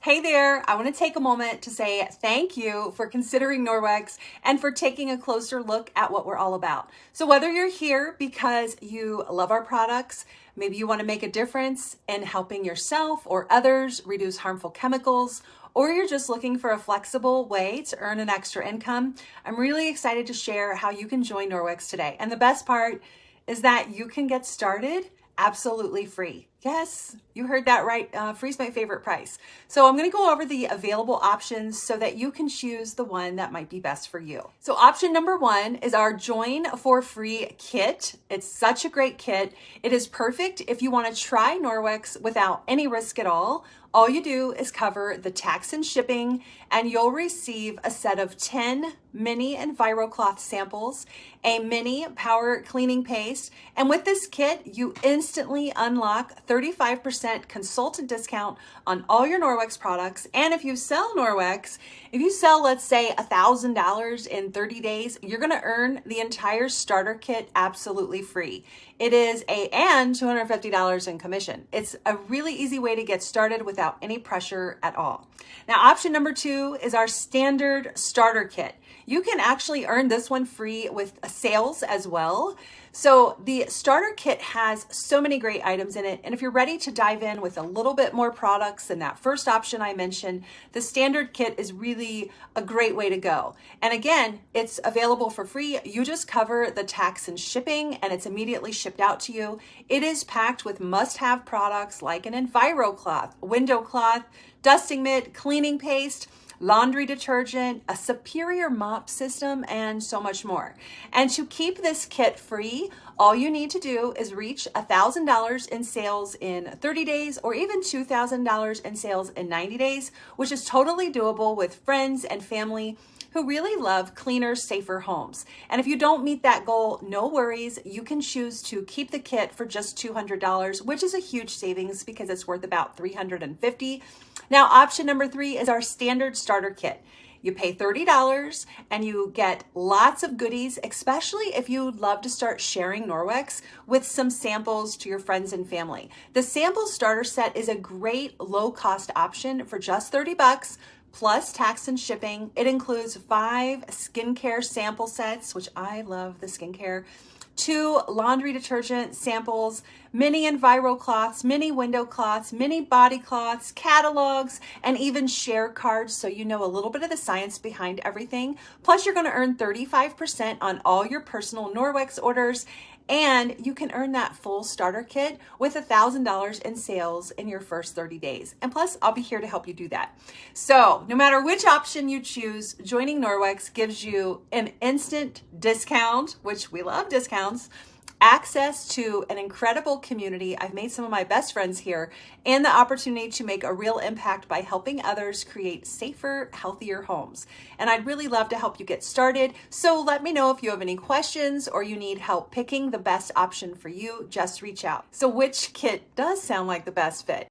Hey there, I want to take a moment to say thank you for considering Norwex and for taking a closer look at what we're all about. So whether you're here because you love our products, maybe you want to make a difference in helping yourself or others reduce harmful chemicals, or you're just looking for a flexible way to earn an extra income, I'm really excited to share how you can join Norwex today. And the best part is that you can get started absolutely free. Yes, you heard that right. Free's my favorite price. So I'm going to go over the available options so that you can choose the one that might be best for you. So option number one is our Join for Free kit. It's such a great kit. It is perfect if you want to try Norwex without any risk at all. All you do is cover the tax and shipping, and you'll receive a set of 10 Mini EnviroCloth samples, a Mini Power Cleaning Paste, and with this kit, you instantly unlock 35% consultant discount on all your Norwex products. And if you sell Norwex, if you sell, let's say, $1,000 in 30 days, you're going to earn the entire starter kit absolutely free. It is and $250 in commission. It's a really easy way to get started without any pressure at all. Now, option number two is our standard starter kit. You can actually earn this one free with sales as well. So the starter kit has so many great items in it. And if you're ready to dive in with a little bit more products than that first option I mentioned, the standard kit is really a great way to go. And again, it's available for free. You just cover the tax and shipping and it's immediately shipped out to you. It is packed with must-have products like an EnviroCloth, window cloth, dusting mitt, cleaning paste, laundry detergent, a superior mop system, and so much more. And to keep this kit free, all you need to do is reach $1,000 in sales in 30 days or even $2,000 in sales in 90 days, which is totally doable with friends and family who really love cleaner, safer homes. And if you don't meet that goal, no worries. You can choose to keep the kit for just $200, which is a huge savings because it's worth about $350. Now, option number three is our standard starter kit. You pay $30 and you get lots of goodies, especially if you'd love to start sharing Norwex with some samples to your friends and family. The sample starter set is a great low-cost option for just $30 plus tax and shipping. It includes 5 skincare sample sets, which I love the skincare, 2 laundry detergent samples, Mini EnviroCloths, Mini window cloths, Mini body cloths, catalogs, and even share cards so you know a little bit of the science behind everything. Plus, you're going to earn 35% on all your personal Norwex orders, and you can earn that full starter kit with $1,000 in sales in your first 30 days. And plus, I'll be here to help you do that. So no matter which option you choose, joining Norwex gives you an instant discount, which we love discounts, access to an incredible community. I've made some of my best friends here, and the opportunity to make a real impact by helping others create safer, healthier homes. And I'd really love to help you get started. So let me know if you have any questions or you need help picking the best option for you. Just reach out. So which kit does sound like the best fit?